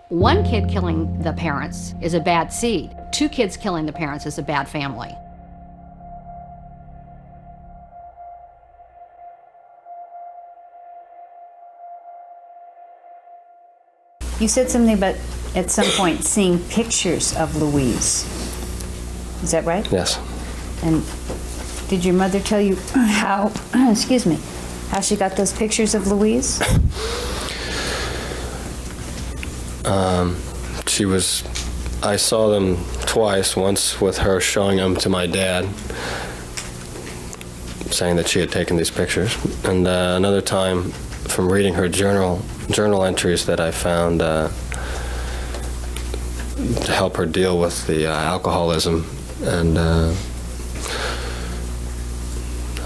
One kid killing the parents is a bad seed. 2 kids killing the parents is a bad family. You said something about, at some point, seeing pictures of Louise. Is that right? Yes. And did your mother tell you how, excuse me, how she got those pictures of Louise? I saw them twice, once with her showing them to my dad, saying that she had taken these pictures, and another time from reading her journal entries that I found to help her deal with the alcoholism. And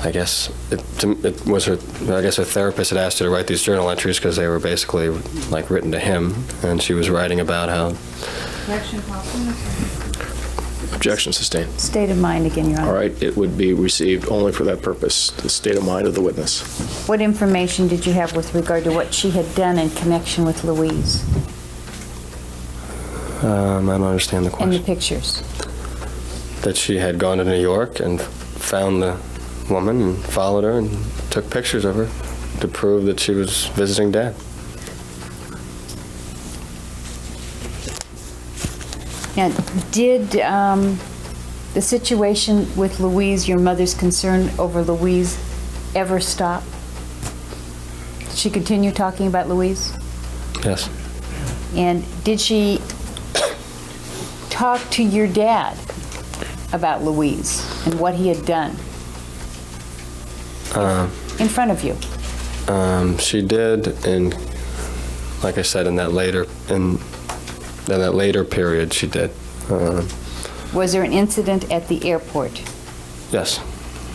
I guess it was her therapist had asked her to write these journal entries because they were basically like written to him, and she was writing about how... Objection sustained. State of mind again, Your Honor. All right, it would be received only for that purpose, the state of mind of the witness. What information did you have with regard to what she had done in connection with Louise? I don't understand the question. In the pictures. That she had gone to New York and found the woman and followed her and took pictures of her to prove that she was visiting Dad. Now, did the situation with Louise, your mother's concern over Louise, ever stop? Did she continue talking about Louise? Yes. And did she talk to your dad about Louise and what he had done in front of you? She did, in, like I said, in that later period, she did. Was there an incident at the airport? Yes.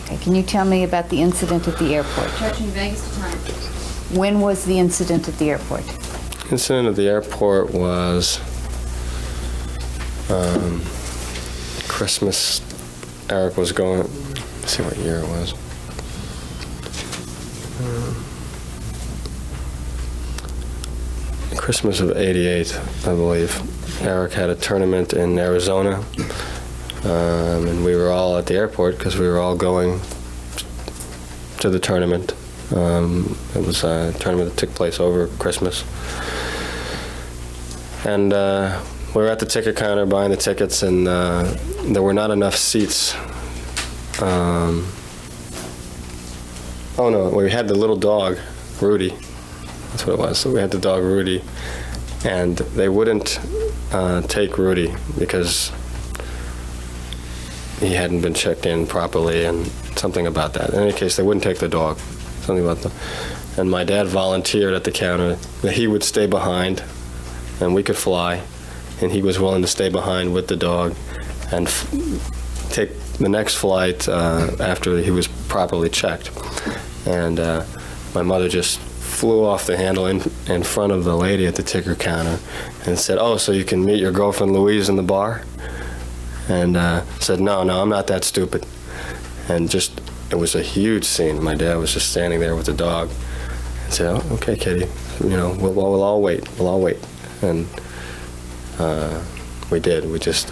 Okay, can you tell me about the incident at the airport? Touching Vegas to time. When was the incident at the airport? Incident at the airport was Christmas. Erik was going, let's see what year it was. Christmas of '88, I believe. Erik had a tournament in Arizona, and we were all at the airport because we were all going to the tournament. It was a tournament that took place over Christmas. And we were at the ticket counter buying the tickets, and there were not enough seats. Oh no, we had the little dog, Rudy. That's what it was. So we had the dog, Rudy, and they wouldn't take Rudy because he hadn't been checked in properly and something about that. In any case, they wouldn't take the dog. Something about that. And my dad volunteered at the counter that he would stay behind and we could fly, and he was willing to stay behind with the dog and take the next flight after he was properly checked. And my mother just flew off the handle in front of the lady at the ticker counter and said, "Oh, so you can meet your girlfriend Louise in the bar?" And said, no, I'm not that stupid. And just, it was a huge scene. My dad was just standing there with the dog and said, "Oh, okay, Kitty, we'll all wait, And we did. We just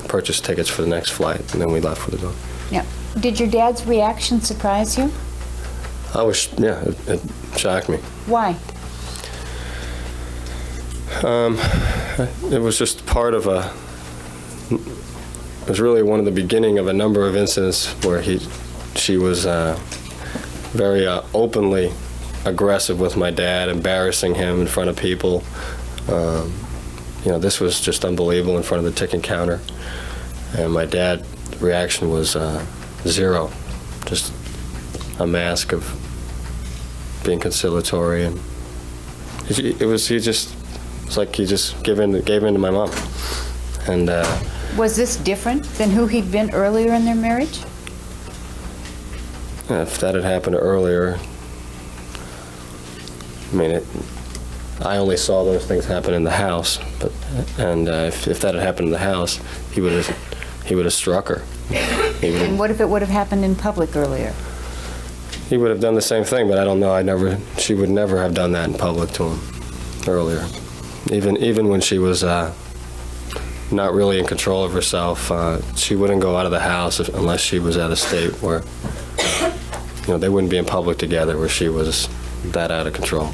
purchased tickets for the next flight, and then we left with the dog. Yeah. Did your dad's reaction surprise you? It shocked me. Why? It was just part of it was really one of the beginning of a number of incidents where she was very openly aggressive with my dad, embarrassing him in front of people. This was just unbelievable in front of the ticket counter. And my dad's reaction was zero, just a mask of being conciliatory, and it was like he just gave in to my mom. And was this different than who he'd been earlier in their marriage? If that had happened earlier, I only saw those things happen in the house. If that had happened in the house, he would have struck her. And what if it would have happened in public earlier? He would have done the same thing, but I don't know. She would never have done that in public to him earlier. Even when she was not really in control of herself, she wouldn't go out of the house unless she was at a state where, they wouldn't be in public together, where she was that out of control.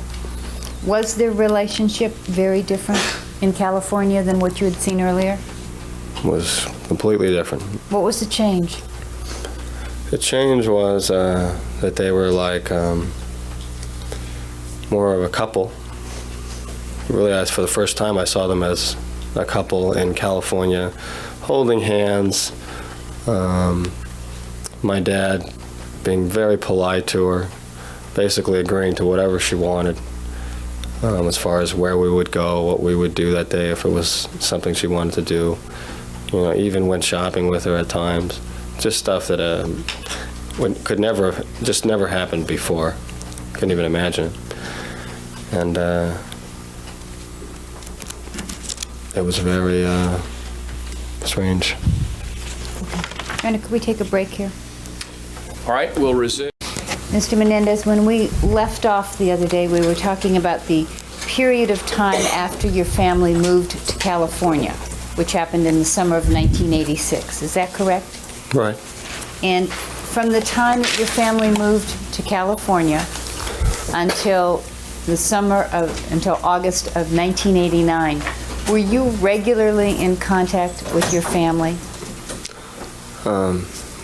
Was their relationship very different in California than what you had seen earlier? It was completely different. What was the change? The change was that they were like more of a couple. Really, for the first time, I saw them as a couple in California, holding hands. My dad being very polite to her, basically agreeing to whatever she wanted, as far as where we would go, what we would do that day, if it was something she wanted to do. Even went shopping with her at times. Just stuff that could never happened before. Couldn't even imagine it. And it was very strange. Brenda, could we take a break here? All right, we'll resume. Mr. Menendez, when we left off the other day, we were talking about the period of time after your family moved to California, which happened in the summer of 1986. Is that correct? Right. And from the time that your family moved to California until August of 1989, were you regularly in contact with your family?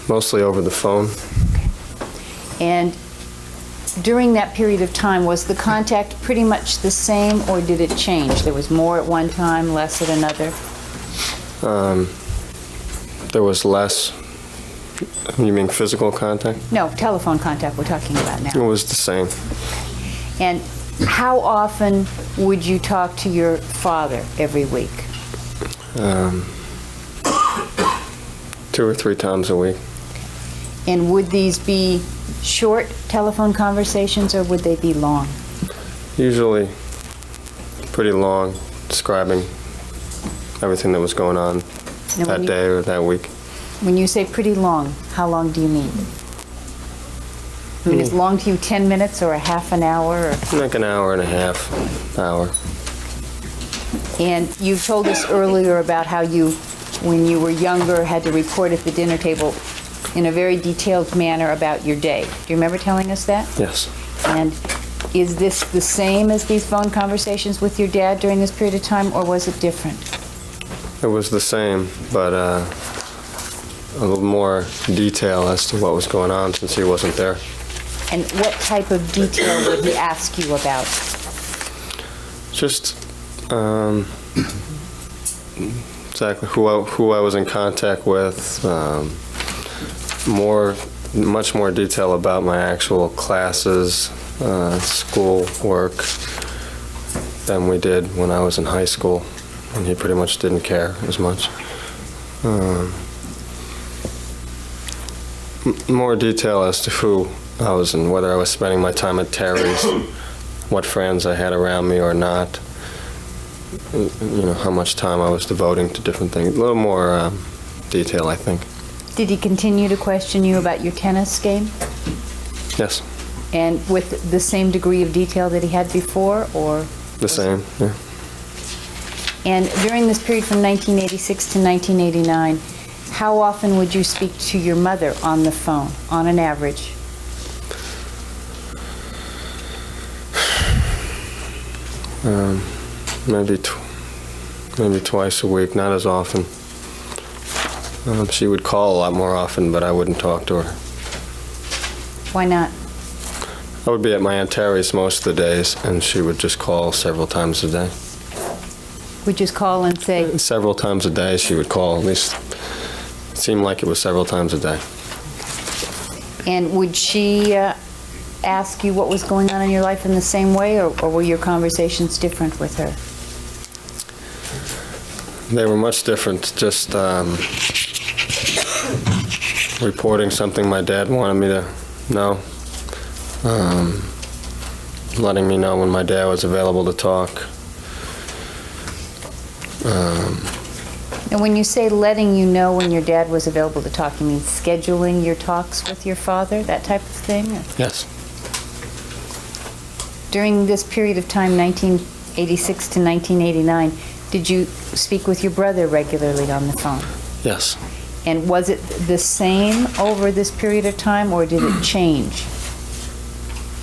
Mostly over the phone. And during that period of time, was the contact pretty much the same, or did it change? There was more at one time, less at another? There was less. You mean physical contact? No, telephone contact we're talking about It now. was the same. And how often would you talk to your father every week? 2 or 3 times a week. And would these be short telephone conversations, or would they be long? Usually pretty long, describing everything that was going on Now, that day or that week. When you say pretty long, how long do you mean? I mean, is long to you 10 minutes or a half an hour? Or? Like an hour and a half, hour. And you told us earlier about how you, when you were younger, had to report at the dinner table in a very detailed manner about your day. Do you remember telling us that? Yes. And is this the same as these phone conversations with your dad during this period of time, or was it different? It was the same, but a little more detail as to what was going on since he wasn't there. And what type of detail would he ask you about? Just exactly who I was in contact with, much more detail about my actual classes, school work than we did when I was in high school, and he pretty much didn't care as much. More detail as to who I was and whether I was spending my time at Terry's, what friends I had around me or not, how much time I was devoting to different things. A little more detail, I think. Did he continue to question you about your tennis game? Yes. And with the same degree of detail that he had before, or? The same, yeah. And during this period from 1986 to 1989, how often would you speak to your mother on the phone, on an average? Maybe twice a week, not as often. She would call a lot more often, but I wouldn't talk to her. Why not? I would be at my Aunt Terry's most of the days, and she would just call several times a day. Would just call and say? Several times a day she would call, at least it seemed like it was several times a day. And would she ask you what was going on in your life in the same way, or were your conversations different with her? They were much different, just reporting something my dad wanted me to know, letting me know when my dad was available to talk. And when you say letting you know when your dad was available to talk, you mean scheduling your talks with your father, that type of thing? Yes. During this period of time, 1986 86 to 1989, did you speak with your brother regularly on the phone? Yes. And was it the same over this period of time, or did it change?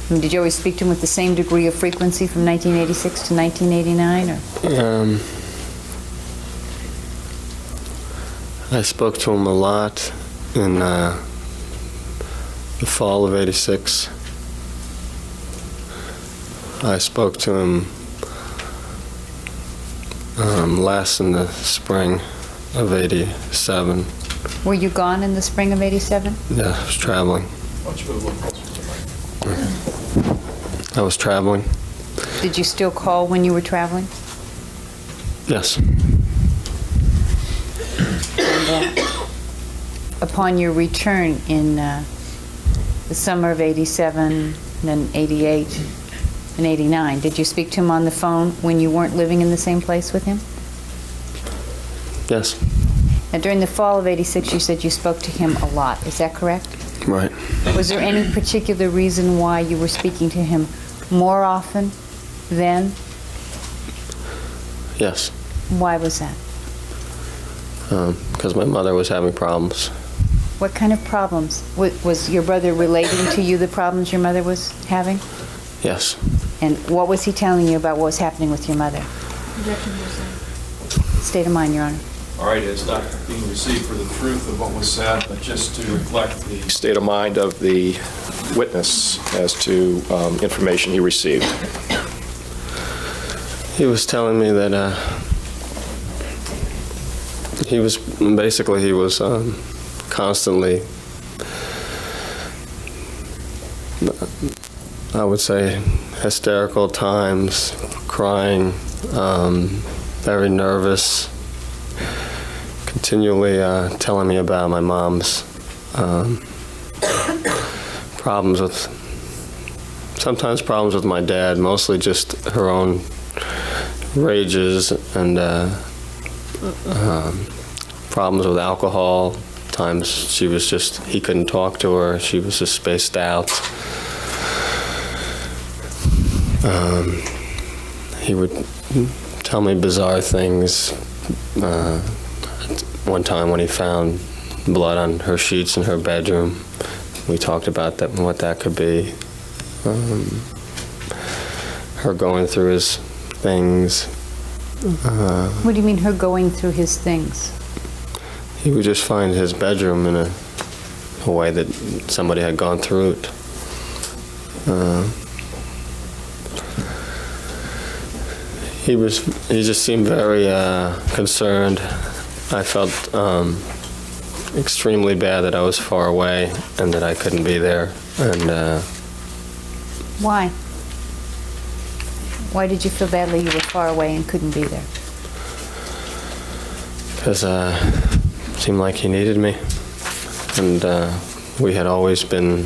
I mean, did you always speak to him with the same degree of frequency from 1986 to 1989? Or? I spoke to him a lot in the fall of '86. I spoke to him last in the spring of '87. Were you gone in the spring of '87? Yeah, I was traveling. I was traveling. Did you still call when you were traveling? Yes. And, upon your return in the summer of '87, and then '88 and '89, did you speak to him on the phone when you weren't living in the same place with him? Yes. And during the fall of '86, you said you spoke to him a lot. Is that correct? Right. Was there any particular reason why you were speaking to him more often then? Yes. Why was that? Because my mother was having problems. What kind of problems? Was your brother relating to you the problems your mother was having? Yes. And what was he telling you about what was happening with your mother? State of mind, Your Honor. All right, it's not being received for the truth of what was said, but just to reflect the State of mind of the witness as to information he received. He was telling me that he was constantly, I would say, hysterical times, crying, very nervous, continually telling me about my mom's sometimes problems with my dad, mostly just her own rages and problems with alcohol. Times he couldn't talk to her, she was just spaced out. He would tell me bizarre things. One time when he found blood on her sheets in her bedroom, we talked about that and what that could be. Her going through his things. What do you mean, her going through his things? He would just find his bedroom in a way that somebody had gone through it. He just seemed very concerned. I felt extremely bad that I was far away and that I couldn't be there. And Why? Why did you feel badly you were far away and couldn't be there? because it seemed like he needed me, and we had always been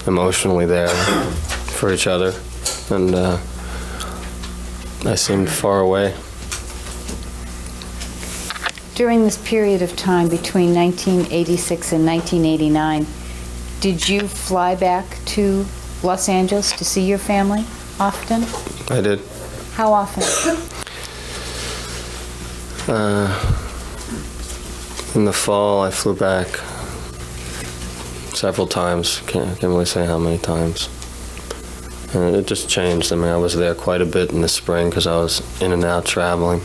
emotionally there for each other, and I seemed far away. During this period of time between 1986 and 1989, did you fly back to Los Angeles to see your family often? I did. How often? In the fall, I flew back several times. Can't really say how many times. And it just changed. I mean, I was there quite a bit in the spring because I was in and out traveling.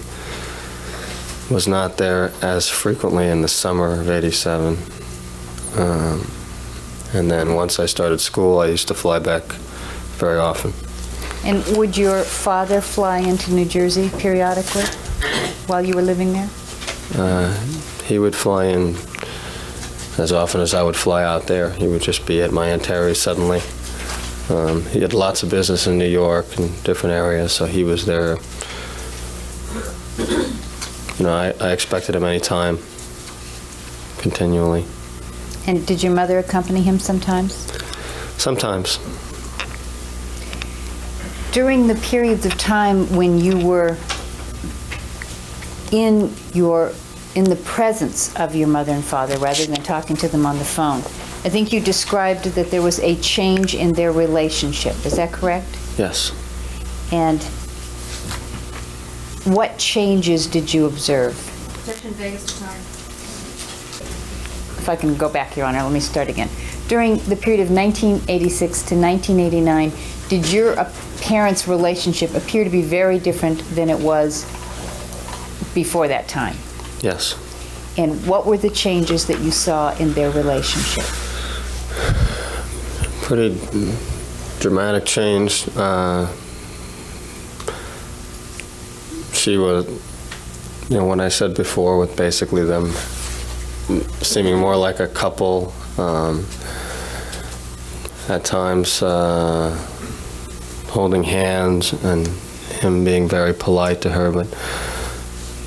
Was not there as frequently in the summer of '87. And then once I started school, I used to fly back very often. And would your father fly into New Jersey periodically while you were living there? He would fly in as often as I would fly out there. He would just be at my Aunt Terry's suddenly. He had lots of business in New York and different areas, so he was there. You know, I expected him any time, continually. And did your mother accompany him sometimes? Sometimes. During the periods of time when you were in the presence of your mother and father rather than talking to them on the phone, I think you described that there was a change in their relationship. Is that correct? Yes. And what changes did you observe? Objection vague time. If I can go back, Your Honor, let me start again. During the period of 1986 to 1989, did your parents' relationship appear to be very different than it was before that time? Yes. And what were the changes that you saw in their relationship? Pretty dramatic change. She was, what I said before, with basically them seeming more like a couple, at times holding hands, and him being very polite to her. But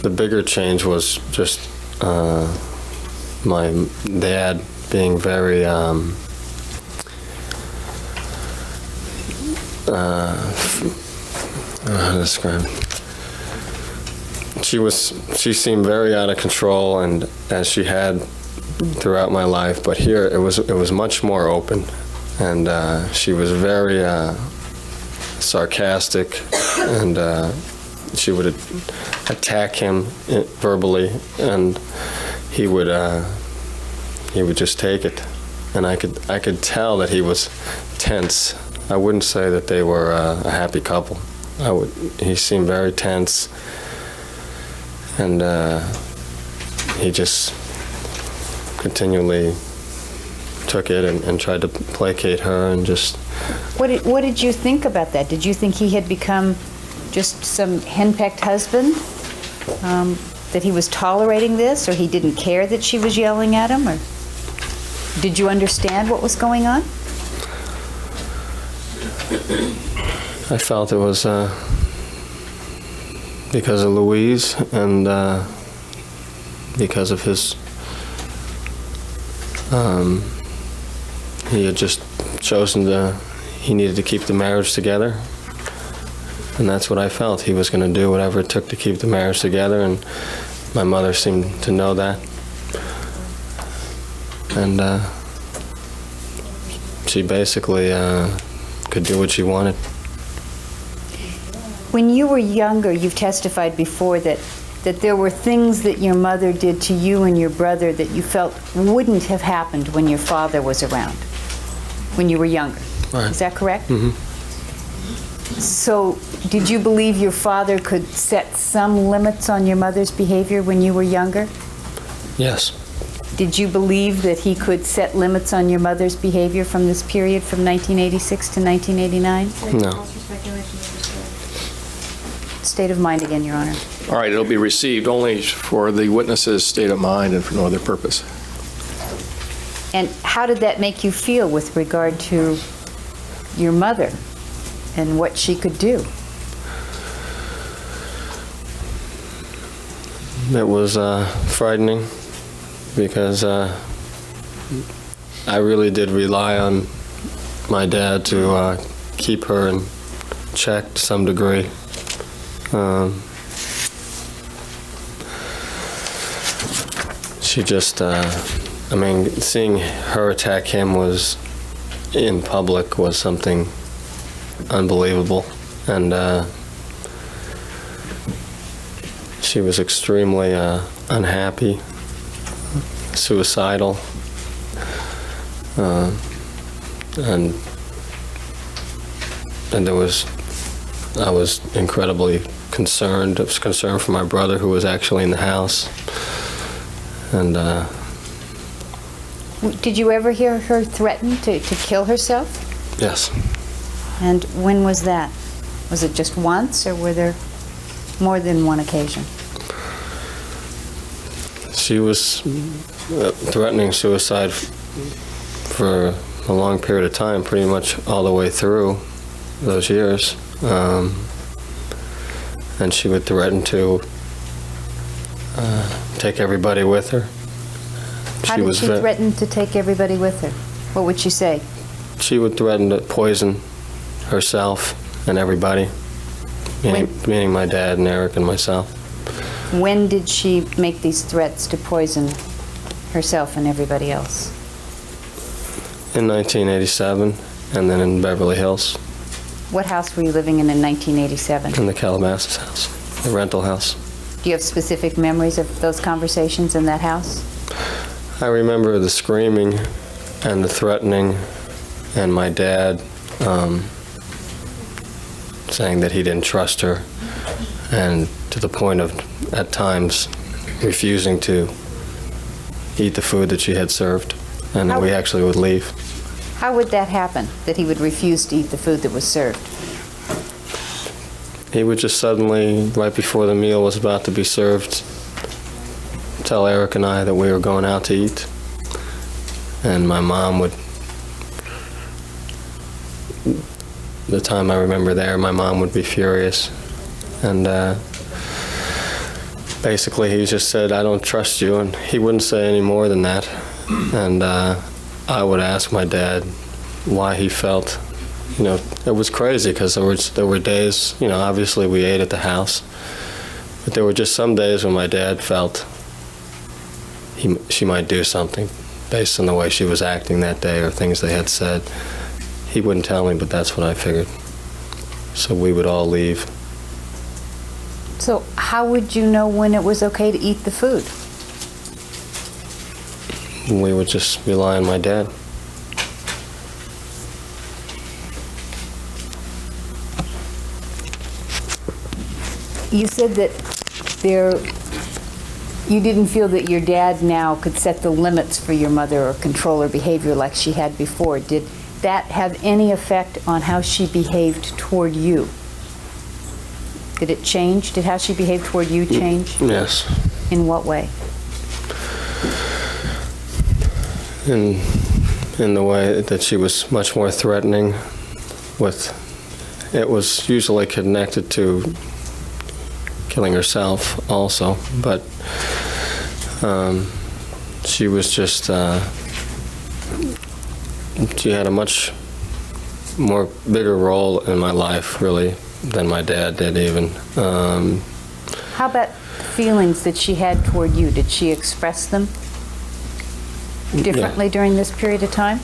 the bigger change was just my dad being very how to describe it? She seemed very out of control, and as she had throughout my life, but here it was much more open, and she was very sarcastic, and she would attack him verbally, and he would just take it, and I could tell that he was tense. I wouldn't say that they were a happy couple. He seemed very tense, and he just continually took it and tried to placate her, and just... What did you think about that? Did you think he had become just some henpecked husband? That he was tolerating this, or he didn't care that she was yelling at him? Or did you understand what was going on? I felt it was because of Louise, and because of his... he had just chosen he needed to keep the marriage together, and that's what I felt. He was going to do whatever it took to keep the marriage together, and my mother seemed to know that. And she basically could do what she wanted. When you were younger, you've testified before that there were things that your mother did to you and your brother that you felt wouldn't have happened when your father was around, when you were younger. Right. Is that correct? Mm-hmm. So did you believe your father could set some limits on your mother's behavior when you were younger? Yes. Did you believe that he could set limits on your mother's behavior from this period from 1986 to 1989? No. State of mind again, Your Honor. All right, it'll be received only for the witness's state of mind and for no other purpose. And how did that make you feel with regard to your mother and what she could do? It was frightening, because I really did rely on my dad to keep her in check to some degree. She just, seeing her attack him in public was something unbelievable, and she was extremely unhappy, suicidal, and I was incredibly concerned. I was concerned for my brother, who was actually in the house. And did you ever hear her threaten to kill herself? yes, And when was that? Was it just once, or were there more than one occasion? she was threatening suicide for a long period of time, pretty much all the way through those years. And she would threaten to take everybody with her. How did she threaten to take everybody with her? What would she say? She would threaten to poison herself and everybody, meaning my dad and Erik and myself. When did she make these threats to poison herself and everybody else? In 1987, and then in Beverly Hills, What house were you living in 1987? in the Calabasas house. the rental house. Do you have specific memories of those conversations in that house? I remember the screaming and the threatening, and my dad saying that he didn't trust her, and to the point of, at times, refusing to eat the food that she had served, and then we actually would leave. How would that happen, that he would refuse to eat the food that was served? He would just suddenly, right before the meal was about to be served, tell Erik and I that we were going out to eat. And my mom would, the time I remember there, my mom would be furious. And basically he just said, "I don't trust you," and he wouldn't say any more than that. And I would ask my dad why he felt, you know, it was crazy because there were days, you know, obviously we ate at the house, but there were just some days when my dad felt she might do something based on the way she was acting that day or things they had said. He wouldn't tell me, but that's what I figured. So we would all leave. So how would you know when it was okay to eat the food? We would just rely on my dad. You said that you didn't feel that your dad now could set the limits for your mother or control her behavior like she had before. Did that have any effect on how she behaved toward you? Did it change? Did how she behaved toward you change? Yes. In what way? In the way that she was much more threatening with, it was usually connected to killing herself also, but she was just, she had a much more bigger role in my life, really, than my dad did even. How about feelings that she had toward you? Did she express them differently during this period of time?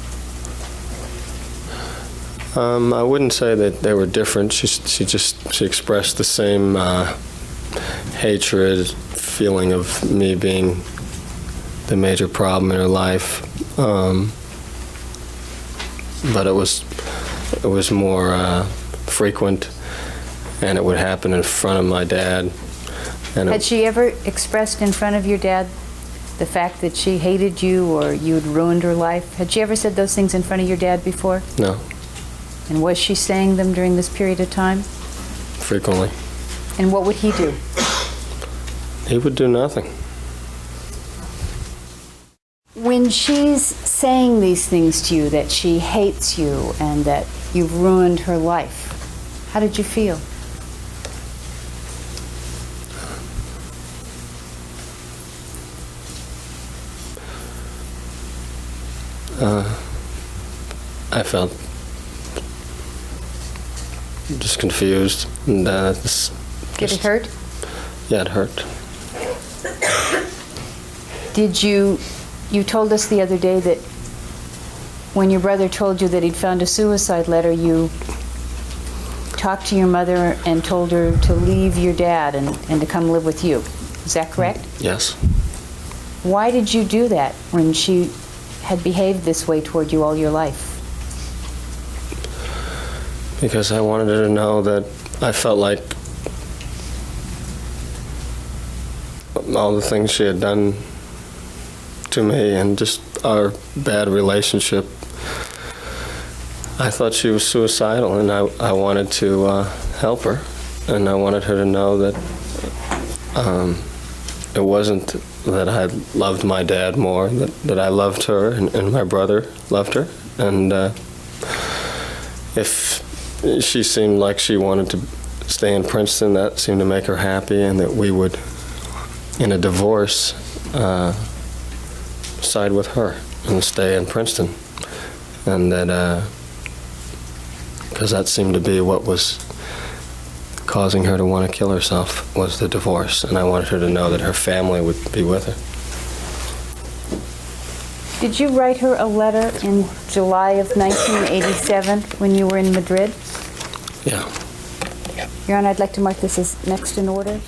I wouldn't say that they were different. She expressed the same hatred, feeling of me being the major problem in her life, but it was more frequent, and it would happen in front of my dad. And Had she ever expressed in front of your dad the fact that she hated you or you had ruined her life? Had she ever said those things in front of your dad before? No. And was she saying them during this period of time? Frequently. And what would he do? He would do nothing. When she's saying these things to you, that she hates you and that you've ruined her life, how did you feel? I felt just confused. And, Did it hurt? Yeah, it hurt. Did you told us the other day that when your brother told you that he'd found a suicide letter, you talked to your mother and told her to leave your dad and to come live with you. Is that correct? Yes. Why did you do that when she had behaved this way toward you all your life? Because I wanted her to know that I felt like all the things she had done to me and just our bad relationship, I thought she was suicidal, and I wanted to help her, and I wanted her to know that it wasn't that I loved my dad more, that I loved her and my brother loved her, and if she seemed like she wanted to stay in Princeton, that seemed to make her happy, and that we would, in a divorce, side with her and stay in Princeton, and that because that seemed to be what was causing her to want to kill herself, was the divorce, and I wanted her to know that her family would be with her. Did you write her a letter in July of 1987 when you were in Madrid? Yeah. Your Honor, I'd like to mark this as next in order.